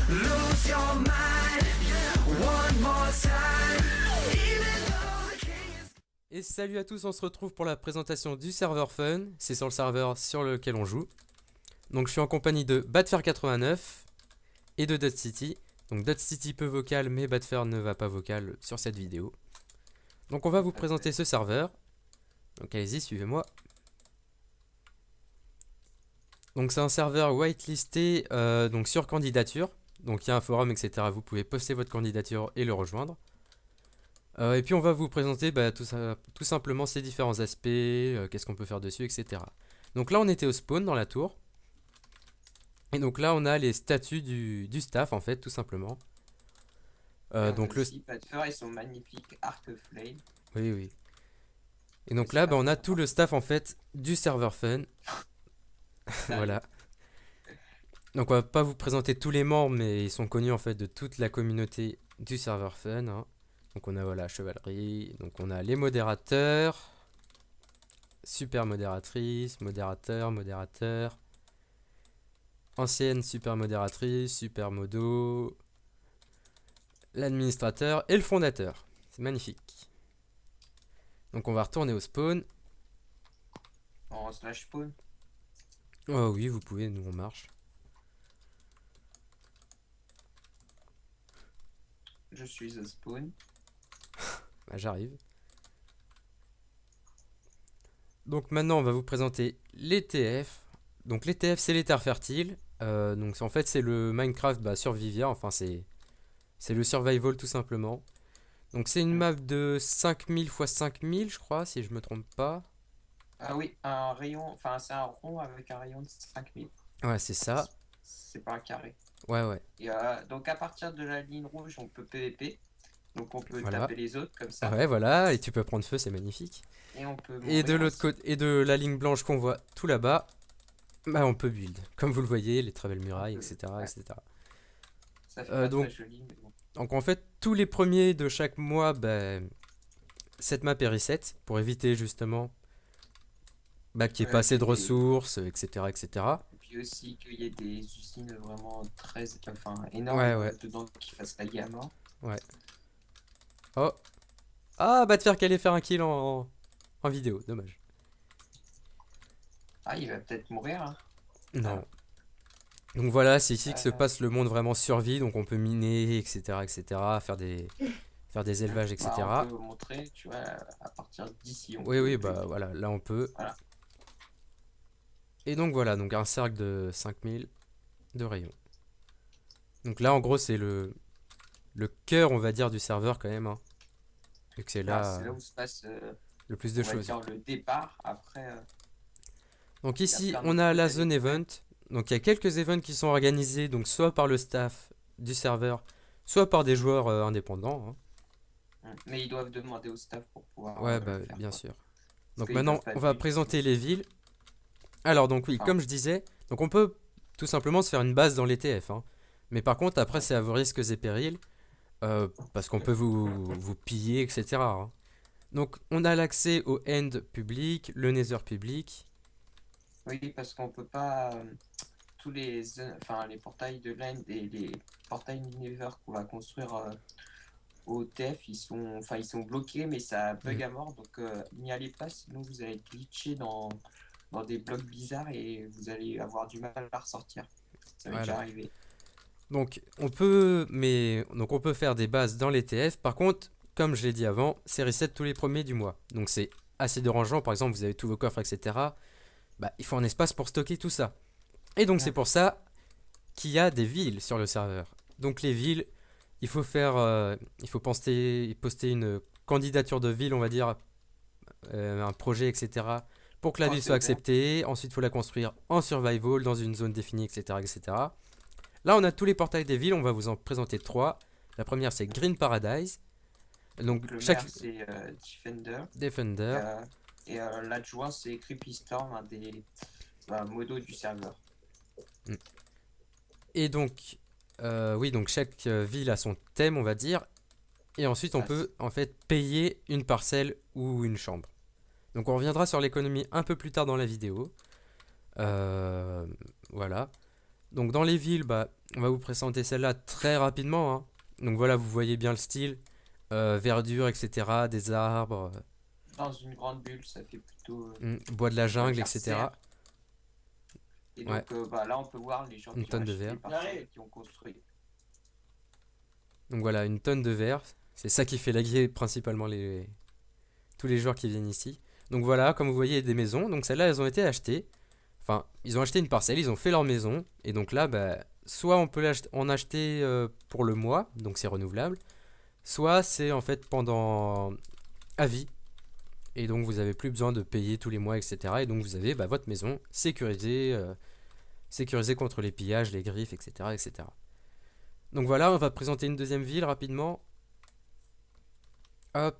Lose your mind one more time. Even though the king is... Et salut à tous, on se retrouve pour la présentation du serveur Fun. C'est sur le serveur sur lequel on joue. Donc je suis en compagnie de Batfair89 et de Dot City. Donc Dot City peut vocal, mais Batfair ne va pas vocal sur cette vidéo. Donc on va vous présenter ce serveur. Donc allez-y, suivez-moi. Donc c'est un serveur whitelisté donc sur candidature. Donc il y a un forum, etc. Vous pouvez poster votre candidature et le rejoindre. Et puis on va vous présenter tout simplement ces différents aspects, qu'est-ce qu'on peut faire dessus, etc. Donc là on était au spawn dans la tour. Et donc là on a les statuts du staff en fait, tout simplement. Donc le Batfair et son magnifique arc flame. Oui, oui. Et donc là on a tout le staff en fait du serveur Fun. Voilà. Donc on va pas vous présenter tous les membres, mais ils sont connus en fait de toute la communauté du serveur Fun, hein. Donc on a voilà chevalerie, donc on a les modérateurs, super modératrice, modérateur, ancienne super modératrice, super modo, l'administrateur et le fondateur. C'est magnifique. Donc on va retourner au spawn. En slash spawn. Oh oui, vous pouvez, nous on marche. Je suis au spawn. Bah, j'arrive. Donc maintenant on va vous présenter les TF. Donc les TF c'est les terres fertiles. Donc en fait c'est le Minecraft Survivia. Enfin c'est le survival tout simplement. Donc c'est une map de 5000 x 5000 je crois si je me trompe pas. Ah oui, un rayon, enfin c'est un rond avec un rayon de 5000. Ouais c'est ça. C'est pas un carré. Ouais ouais. Et donc à partir de la ligne rouge on peut PVP. Donc on peut Voilà. taper les autres comme ça. Ouais voilà, et tu peux prendre feu, c'est magnifique. Et on peut Et de mourir l'autre aussi. côté, et de la ligne blanche qu'on voit tout là-bas, bah on peut build. Comme vous le voyez, les travel murailles, etc. Ouais. etc. Ça fait pas donc, très joli, mais bon. donc en fait, tous les premiers de chaque mois, cette map est reset pour éviter justement qu'il n'y ait pas assez de ressources, etc. etc. Et puis aussi qu'il y ait des usines vraiment très énormes Ouais. dedans qui fassent tailler à mort. Ouais. Oh. Ah, Batfair qui allait faire un kill en vidéo, dommage. Ah, il va peut-être mourir, hein. Non. Donc voilà, c'est ici que se passe le monde vraiment survie, donc on peut miner, etc. etc. faire des élevages, etc. On peut montrer, tu vois, à partir d'ici. Oui, voilà, là on peut. Voilà. Et donc voilà, donc un cercle de 5000 de rayons. Donc là en gros c'est le cœur on va dire du serveur quand même, hein. Vu que c'est là, C'est là où se passe le plus de on va choses. dire le départ. Après, Donc ici plein on de a trucs la à zone découvrir. event. Donc il y a quelques events qui sont organisés donc soit par le staff du serveur, soit par des joueurs indépendants, hein. Mais ils doivent demander au staff pour pouvoir Ouais le faire, bien quoi. sûr. Parce Donc qu'ils maintenant peuvent pas on va build, présenter sinon. les villes. Alors donc oui, Enfin, comme je disais, donc on peut tout simplement se faire une base dans les TF, hein. Mais par contre après c'est à vos risques et périls, parce qu'on peut vous piller, etc., hein. Donc on a l'accès au end public, le nether public. oui, parce qu'on peut pas tous les portails de l'End et les portails Nether qu'on va construire au TF, ils sont bloqués, mais ça bug à mort, donc n'y allez pas, sinon vous allez glitcher dans des blocs bizarres et vous allez avoir du mal à ressortir. Ça m'est déjà Voilà. arrivé. Donc on peut faire des bases dans les TF. Par contre, comme je l'ai dit avant, c'est reset tous les premiers du mois. Donc c'est assez dérangeant. Par exemple, vous avez tous vos coffres, etc. Il faut un espace pour stocker tout ça. Et donc c'est pour ça qu'il y a des villes sur le serveur. Donc les villes, il faut poster une candidature de ville, on va dire, un projet, etc. pour que la Quand ville c'est soit ouvert. acceptée. Ensuite, il faut la construire en survival dans une zone définie, etc., etc. Là, on a tous les portails des villes. On va vous en présenter 3. La première, c'est Green Paradise. Donc Le chaque maire, c'est Defender. Defender. Et l'adjoint, c'est Creepy Storm, un des modos du serveur. Et donc, donc chaque ville a son thème, on va dire. Et ensuite, on peut en fait payer une parcelle ou une chambre. Donc, on reviendra sur l'économie un peu plus tard dans la vidéo. Voilà. Donc dans les villes, bah, on va vous présenter celle-là très rapidement, hein. Donc voilà, vous voyez bien le style, verdure, etc., des arbres, Dans une grande bulle, ça fait plutôt, bois de la on va jungle, dire, etc. serre. Et Ouais, donc, bah, là, on peut voir les gens une qui ont tonne de acheté verre. les parcelles, qui ont construit. Donc voilà, une tonne de verre. C'est ça qui fait laguer principalement tous les joueurs qui viennent ici. Donc voilà, comme vous voyez, des maisons. Donc celles-là, elles ont été achetées. Enfin, ils ont acheté une parcelle, ils ont fait leur maison. Et donc là, bah, soit on peut en acheter pour le mois, donc c'est renouvelable. Soit c'est en fait pendant à vie. Et donc vous avez plus besoin de payer tous les mois, etc. Et donc vous avez bah, votre maison sécurisée, sécurisée contre les pillages, les griffes, etc., etc. Donc voilà, on va présenter une deuxième ville rapidement. Hop,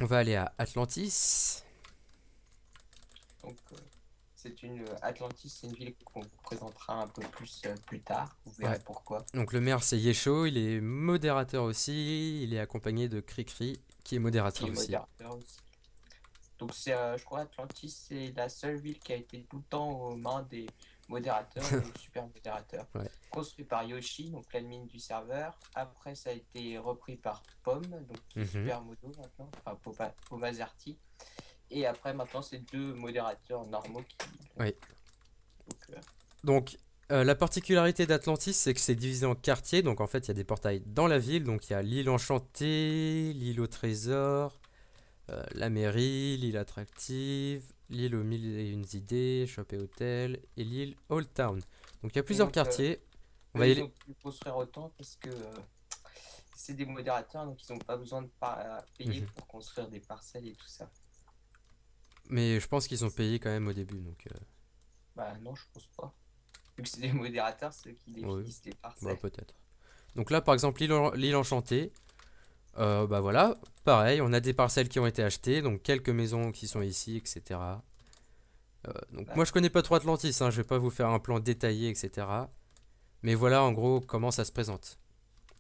on va aller à Atlantis. Donc, c'est une Atlantis, c'est une ville qu'on vous présentera un peu plus plus tard. Vous verrez Ouais. pourquoi. Donc le maire c'est Yesho, il est modérateur aussi. Il est accompagné de Cricri, qui est Qui modérateur est aussi. modérateur aussi. Donc, je crois, Atlantis, c'est la seule ville qui a été tout le temps aux mains des modérateurs ou super modérateurs. Ouais. Construit par Yoshi, donc l'admin du serveur. Après, ça a été repris par Pom, donc qui est Mhm. super modo maintenant, enfin Pomazerti. Et après, maintenant, c'est deux modérateurs normaux qui. Oui. Donc, Donc la particularité d'Atlantis, c'est que c'est divisé en quartiers. Donc en fait, il y a des portails dans la ville. Donc il y a l'île enchantée, l'île au trésor, la mairie, l'île attractive, l'île aux mille et une idées, shop et hôtel, et l'île Old Town. Donc il y a plusieurs donc, quartiers. On va eux, y ils aller. ont pu construire autant parce que c'est des modérateurs, donc ils n'ont pas besoin de payer Mhm. pour construire des parcelles et tout ça. Mais je pense qu'ils ont payé quand même au début. Donc Bah non, je pense pas. Vu que c'est des modérateurs, ceux qui oui, définissent les bah, parcelles. peut-être. Donc là, par exemple, l'île enchantée. Bah voilà, pareil, on a des parcelles qui ont été achetées, donc quelques maisons qui sont ici, etc. Donc Là, moi je connais pas trop Atlantis, hein, je vais pas vous faire un plan détaillé, etc. Mais voilà en gros comment ça se présente.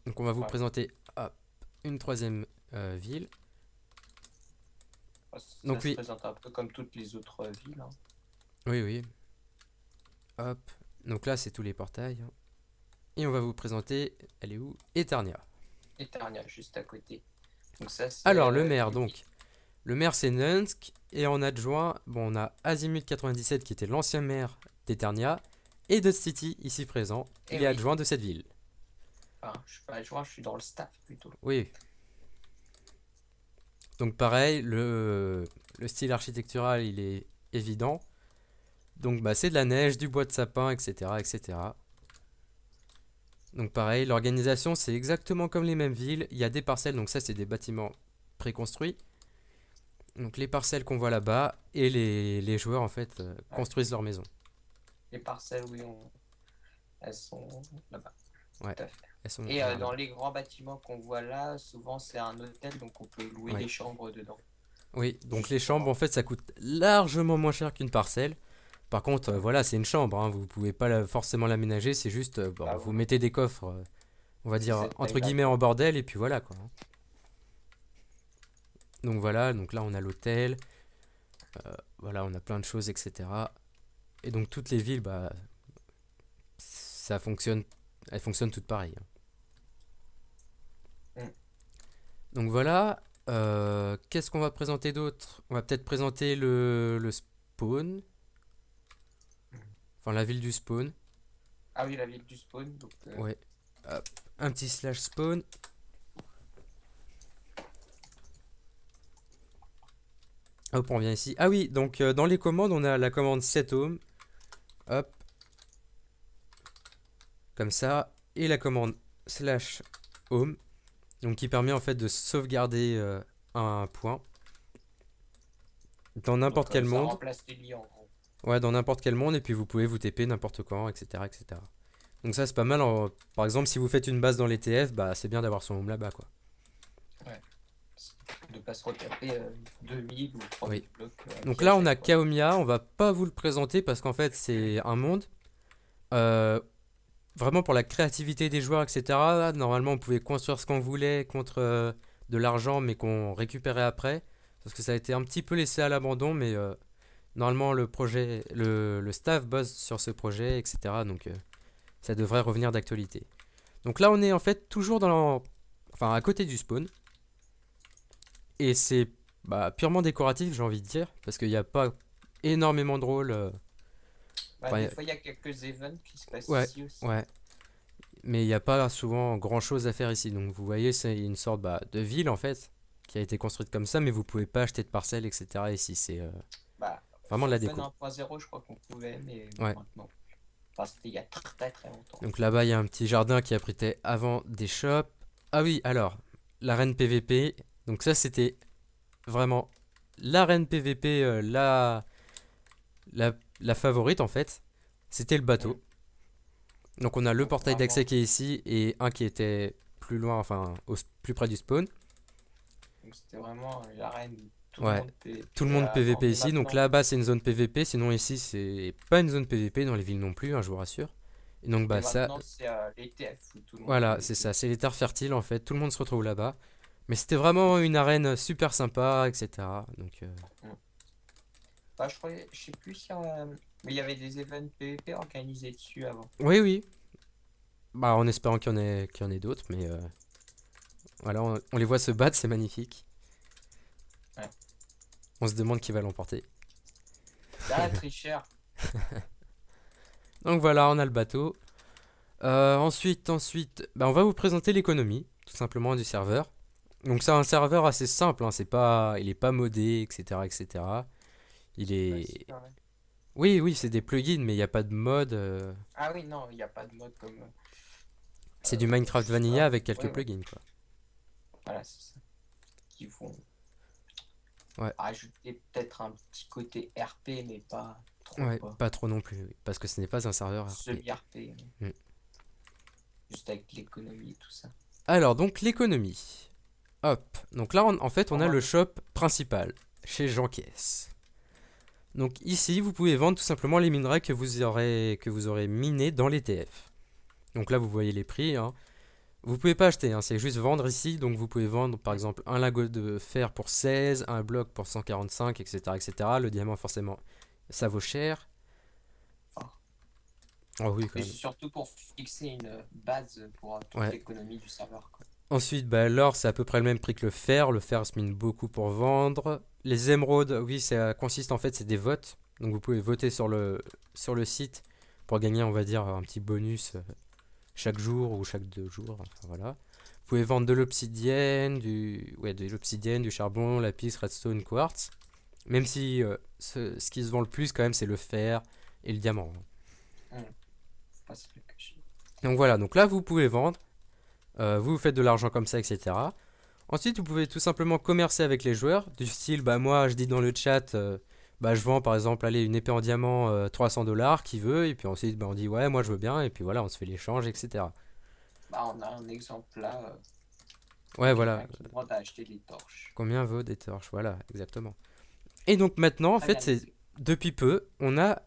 Donc on va vous ouais. présenter hop, une troisième ville. Ça Donc se oui, présente un peu comme toutes les autres villes, hein. oui, oui. Hop, donc là c'est tous les portails, hein. Et on va vous présenter, elle est où? Eternia. Eternia, juste à côté. Donc ça, c'est Alors le maire, une ville. donc. Le maire c'est Nunsk, et en adjoint, bon, on a Azimut 97 qui était l'ancien maire d'Eternia, et Dust City ici présent, Eh il est oui. adjoint de cette ville. Enfin, je suis pas adjoint, je suis dans le staff plutôt. Oui. Donc pareil, le style architectural il est évident. Donc bah, c'est de la neige, du bois de sapin, etc. etc. Donc pareil, l'organisation c'est exactement comme les mêmes villes. Il y a des parcelles, donc ça c'est des bâtiments préconstruits. Donc les parcelles qu'on voit là-bas, et les joueurs en fait Ouais. construisent leur maison. Les parcelles, oui, elles sont là-bas. Ouais, Tout à fait. elles sont Et vers dans là-bas. les grands bâtiments qu'on voit là, souvent c'est un hôtel, donc on peut louer Ouais. des chambres dedans. Oui, donc les chambres Justement. en fait ça coûte largement moins cher qu'une parcelle. Par contre, voilà, c'est une chambre, hein, vous pouvez pas forcément l'aménager, c'est juste, bon, Ah vous ouais, mettez des coffres, on va c'est dire cette entre taille-là, guillemets en quoi. bordel, et puis voilà quoi, hein. Donc voilà, donc là on a l'hôtel, voilà, on a plein de choses, etc. Et donc toutes les villes, bah, ça fonctionne, elles fonctionnent toutes pareilles, hein. Mm. Donc voilà, qu'est-ce qu'on va présenter d'autre? On va peut-être présenter le spawn, enfin la ville du spawn. Ah oui, la ville du spawn, donc Ouais. Hop, un petit slash spawn. Hop, on vient ici. Ah oui, donc dans les commandes, on a la commande set home. Hop, comme ça. Et la commande slash home. Donc qui permet en fait de sauvegarder un point dans n'importe quel ça monde. remplace les lits en gros. Ouais, dans n'importe quel monde. Et puis vous pouvez vous TP n'importe quand, etc., etc. Donc ça, c'est pas mal. Par exemple, si vous faites une base dans les TF, bah c'est bien d'avoir son home là-bas, quoi. De pas se retaper 2000 ou 3000 Oui. blocs. Donc piège là, à on a chaque fois. Kaomia. On va pas vous le présenter parce qu'en fait, c'est un monde. euh, Vraiment pour la créativité des joueurs, etc. Normalement, on pouvait construire ce qu'on voulait contre de l'argent, mais qu'on récupérait après. Parce que ça a été un petit peu laissé à l'abandon, mais Normalement, le staff bosse sur ce projet, etc. Donc, ça devrait revenir d'actualité. Donc là, on est en fait toujours enfin, à côté du spawn. Et c'est purement décoratif, j'ai envie de dire, parce qu'il n'y a pas énormément de rôles. Bah, Enfin, des fois, il y a quelques events qui se passent ouais, ici aussi. ouais. Mais il n'y a pas souvent grand-chose à faire ici. Donc vous voyez, c'est une sorte de ville en fait, qui a été construite comme ça, mais vous pouvez pas acheter de parcelles, etc. ici, c'est Bah, vraiment de la sur déco. Fun 1.0, je crois qu'on pouvait, mais Ouais. maintenant. Enfin, c'était il y a très très longtemps. Donc là-bas, il y a un petit jardin qui abritait avant des shops. Ah oui, alors, l'arène PVP. Donc ça, c'était vraiment l'arène PVP, la favorite en fait. C'était le bateau. Donc on a le Donc, portail vraiment, d'accès qui est ici et un qui était plus loin, enfin plus près du spawn. donc c'était vraiment l'arène où tout le Ouais, monde PVP tout le monde avant. PVP Et ici. Donc maintenant, là-bas, c'est une zone PVP. Sinon ici, c'est pas une zone PVP dans les villes non plus, hein, je vous rassure. Et donc et ça, maintenant c'est les TF où tout le monde voilà, c'est PVP. ça. C'est les terres fertiles en fait. Tout le monde se retrouve là-bas. Mais c'était vraiment une arène super sympa, etc. Donc Bah, je sais plus si mais il y avait des events PVP organisés dessus avant. oui, oui. Bah en espérant qu'il y en ait d'autres, mais voilà, on les voit se battre, c'est magnifique. Ouais. On se demande qui va l'emporter. Ah, tricheur. Donc voilà, on a le bateau. Ensuite, on va vous présenter l'économie, tout simplement, du serveur. Donc c'est un serveur assez simple, hein, il est pas modé, etc., etc. Il Bah, est, si, quand même. oui, oui, c'est des plugins, mais il n'y a pas de mode. Ah oui, non, il n'y a pas de mode comme. C'est du Minecraft Je sais Vanilla pas. avec quelques Ouais, ouais. plugins, quoi. Voilà, c'est ça. Qui vont Ouais, rajouter peut-être un petit côté RP, mais pas trop, ouais, quoi. pas trop non plus, oui, parce que ce n'est pas un serveur RP. Semi-RP. Hmm. Juste avec l'économie et tout ça. Alors, donc l'économie. Hop. Donc là, en fait, on a Ouais. le shop principal, chez Jean Caisse. Donc ici, vous pouvez vendre tout simplement les minerais que vous aurez minés dans les TF. Donc là, vous voyez les prix, hein. Vous pouvez pas acheter, hein, c'est juste vendre ici. Donc vous pouvez vendre par exemple un lingot de fer pour 16, un bloc pour 145, etc., etc. Le diamant, forcément, ça vaut cher. Enfin, Oh oui, quand mais même. c'est surtout pour fixer une base pour toute Ouais. l'économie du serveur, quoi. Ensuite, l'or, c'est à peu près le même prix que le fer. Le fer se mine beaucoup pour vendre. Les émeraudes, oui, ça consiste en fait, c'est des votes. Donc vous pouvez voter sur le site pour gagner, on va dire, un petit bonus chaque jour ou chaque 2 jours. Enfin, voilà. Vous pouvez vendre de l'obsidienne, du charbon, lapis, redstone, quartz. Même si ce qui se vend le plus quand même, c'est le fer et le diamant. Faut pas se le cacher. Donc voilà, donc là vous pouvez vendre. Vous faites de l'argent comme ça, etc. Ensuite, vous pouvez tout simplement commercer avec les joueurs, du style, moi je dis dans le chat, je vends par exemple, allez, une épée en diamant 300 $, qui veut, et puis ensuite on dit ouais, moi je veux bien, et puis voilà, on se fait l'échange, etc. Bah, on a un exemple là, Ouais, quelqu'un voilà, qui demande à acheter des torches. combien vaut des torches, voilà, exactement. Et donc maintenant, en Très fait, bien c'est laissé. depuis peu, on a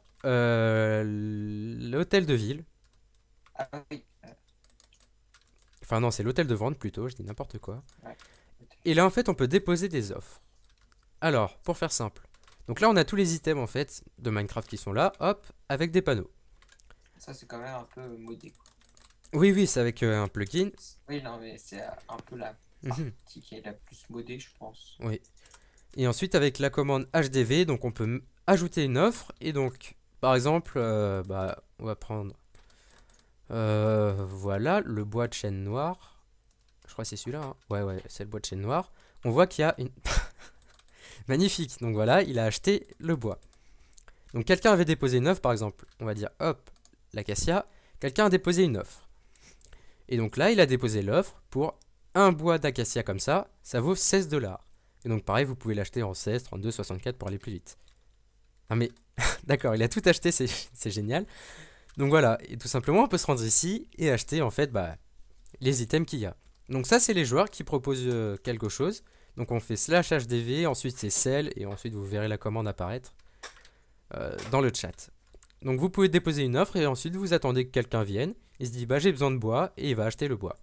l'hôtel de ville, Ah oui, enfin non, c'est l'hôtel de vente plutôt, je dis n'importe quoi. ouais. Et là, en fait, on peut déposer des offres. Alors, pour faire simple. Donc là, on a tous les items, en fait, de Minecraft qui sont là, hop, avec des panneaux. Ça, c'est quand même un peu modé, quoi. Oui, oui, c'est avec un plugin. Oui, non, mais c'est un peu la Mhm, partie qui est la plus modée, je pense. oui. Et ensuite, avec la commande HDV, donc on peut ajouter une offre. Et donc, par exemple, on va prendre, voilà, le bois de chêne noir. Je crois que c'est celui-là, hein. Ouais, ouais, c'est le bois de chêne noir. On voit qu'il y a une... Magnifique. Donc voilà, il a acheté le bois. Donc quelqu'un avait déposé une offre, par exemple. On va dire, hop, l'acacia. Quelqu'un a déposé une offre. Et donc là, il a déposé l'offre pour un bois d'acacia comme ça vaut 16 $. Et donc pareil, vous pouvez l'acheter en 16, 32, 64 pour aller plus vite. Ah mais, d'accord, il a tout acheté, c'est génial. Donc voilà, et tout simplement, on peut se rendre ici et acheter en fait les items qu'il y a. Donc ça, c'est les joueurs qui proposent quelque chose. Donc on fait slash HDV, ensuite c'est sell, et ensuite vous verrez la commande apparaître dans le chat. Donc vous pouvez déposer une offre et ensuite vous attendez que quelqu'un vienne. Il se dit j'ai besoin de bois et il va acheter le bois.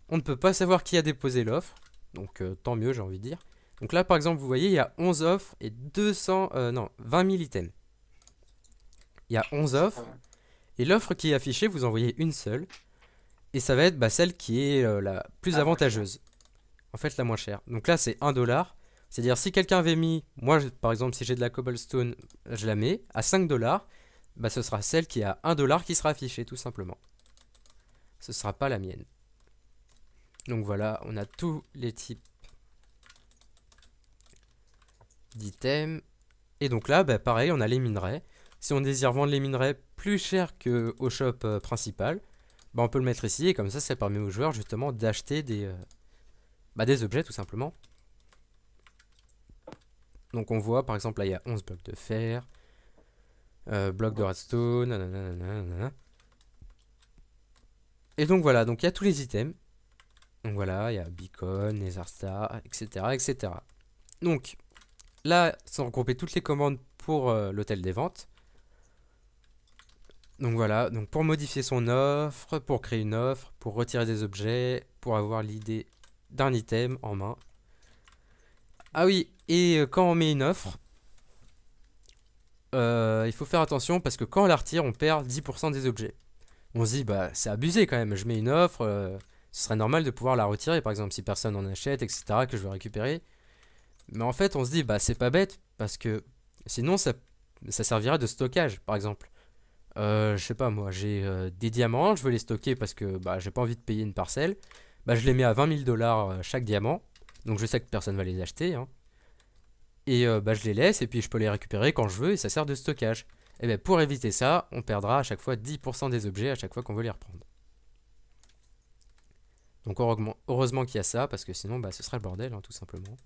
On ne peut pas savoir qui a déposé l'offre, donc tant mieux j'ai envie de dire. Donc là, par exemple, vous voyez, il y a 11 offres et 20 000 items. Il y a 11 C'est pas offres, mal. et l'offre qui est affichée, vous en voyez une seule, et ça va être celle qui est la plus La moins avantageuse. En fait, la moins chère. Donc là, c'est 1 $. C'est-à-dire, si quelqu'un avait mis, moi, par exemple, si j'ai de la cobblestone, je la mets à 5 $, ce sera celle qui est à 1 $ qui sera affichée, tout simplement. Ce sera pas la mienne. Donc voilà, on a tous les types d'items. Et donc là, pareil, on a les minerais. Si on désire vendre les minerais plus cher qu'au shop principal, on peut le mettre ici. Et comme ça permet aux joueurs justement d'acheter des objets tout simplement. Donc on voit par exemple là il y a 11 blocs de fer, blocs de redstone, nanana. Et donc voilà, donc il y a tous les items. Donc voilà, il y a Beacon, Nether Star, etc., etc. Donc là sont regroupées toutes les commandes pour l'hôtel des ventes. Donc voilà, donc pour modifier son offre, pour créer une offre, pour retirer des objets, pour avoir l'idée d'un item en main. Ah oui, et quand on met une offre, il faut faire attention parce que quand on la retire, on perd 10% des objets. On se dit, c'est abusé quand même, je mets une offre, ce serait normal de pouvoir la retirer, par exemple, si personne en achète, etc., que je veux récupérer. Mais en fait, on se dit, c'est pas bête parce que sinon, ça servira de stockage, par exemple. Je sais pas, moi, j'ai des diamants, je veux les stocker parce que j'ai pas envie de payer une parcelle. Je les mets à 20 000 $ chaque diamant, donc je sais que personne va les acheter, hein. Et je les laisse et puis je peux les récupérer quand je veux et ça sert de stockage. Et bien pour éviter ça, on perdra à chaque fois 10% des objets à chaque fois qu'on veut les reprendre. Donc heureusement qu'il y a ça parce que sinon ce serait le bordel, hein, tout simplement.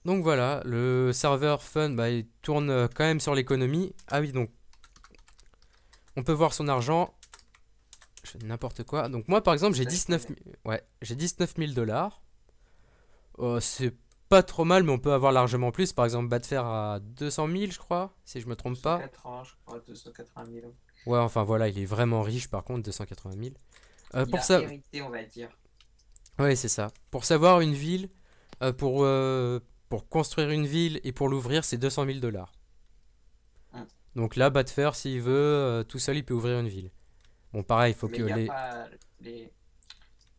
Donc voilà, le serveur fun il tourne quand même sur l'économie. Ah oui, donc on peut voir son argent. Je fais n'importe quoi. Donc moi par exemple j'ai 19 000, ouais, j'ai 19 000 $. C'est pas trop mal, mais on peut avoir largement plus. Par exemple, Batfer à 200 000, je crois, si je me trompe pas. 280, je crois, 280 000. Ouais, enfin voilà, il est vraiment riche par contre, 280 000. Il Pour a ça, hérité, on va dire. ouais, c'est ça. Pour savoir une ville, pour construire une ville et pour l'ouvrir, c'est 200 000 $. Hum. Donc là, Batfer, s'il veut, tout seul, il peut ouvrir une ville. Bon, pareil, il faut Mais que il n'y a les. pas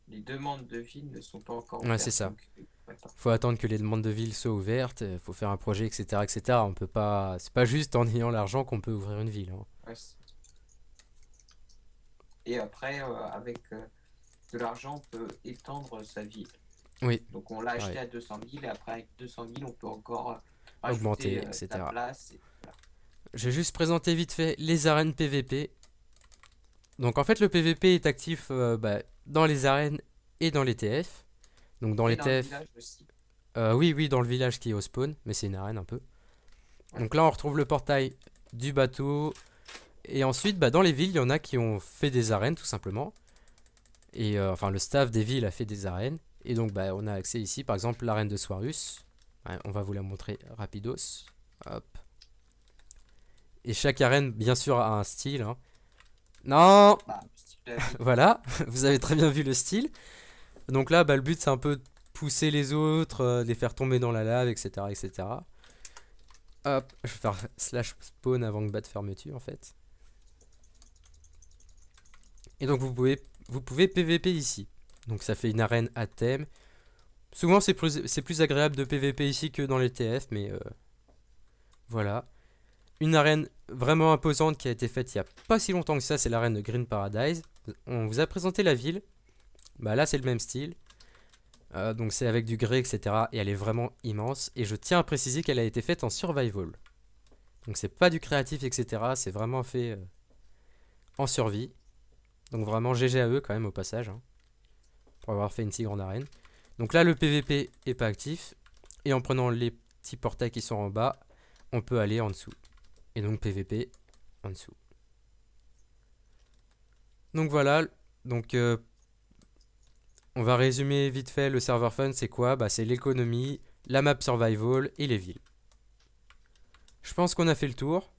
les demandes de ville ne sont pas encore Ouais, c'est ouvertes. ça. Donc, ouais, Faut attendre que les demandes de ville soient ouvertes, faut faire un projet, etc., etc. On peut pas. C'est pas juste en ayant l'argent qu'on peut ouvrir une ville, hein. ouais, et après, avec de l'argent, on peut étendre sa ville. Oui, Donc on l'a acheté ouais. à 200 000 et après avec 200 000, on peut encore Augmenter, rajouter ta etc. place. Voilà. Je vais juste présenter vite fait les arènes PVP. Donc en fait, le PVP est actif dans les arènes et dans les TF. Donc dans Et les dans le TF, village aussi. oui, dans le village qui est au spawn, mais c'est une arène un peu. Ouais. Donc là, on retrouve le portail du bateau. Et ensuite, dans les villes, il y en a qui ont fait des arènes, tout simplement. Et enfin, le staff des villes a fait des arènes. Et donc, on a accès ici, par exemple, l'arène de Soirus. Ouais, on va vous la montrer rapidos. Hop. Et chaque arène, bien sûr, a un style, hein. Non, Style de la ville. voilà, vous avez très bien vu le style. Donc là, le but, c'est un peu de pousser les autres, de les faire tomber dans la lave, etc., etc. Hop, je vais faire slash spawn avant que Batfer me tue, en fait. Et donc, vous pouvez PVP ici. Donc, ça fait une arène à thème. Souvent, c'est plus agréable de PVP ici que dans les TF, mais voilà. Une arène vraiment imposante qui a été faite il n'y a pas si longtemps que ça, c'est l'arène de Green Paradise. On vous a présenté la ville. Là, c'est le même style. Donc, c'est avec du grès, etc. Et elle est vraiment immense. Et je tiens à préciser qu'elle a été faite en survival. Donc, c'est pas du créatif, etc. C'est vraiment fait en survie. Donc, vraiment GG à eux quand même au passage, hein, pour avoir fait une si grande arène. Donc là, le PVP est pas actif. Et en prenant les petits portails qui sont en bas, on peut aller en dessous. Et donc PVP en dessous. Donc voilà. Donc on va résumer vite fait le serveur fun. C'est quoi? C'est l'économie, la map survival et les villes. Je pense qu'on a fait le tour.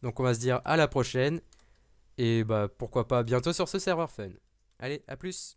Donc on va se dire à la prochaine. Et pourquoi pas bientôt sur ce serveur fun. Allez, à plus!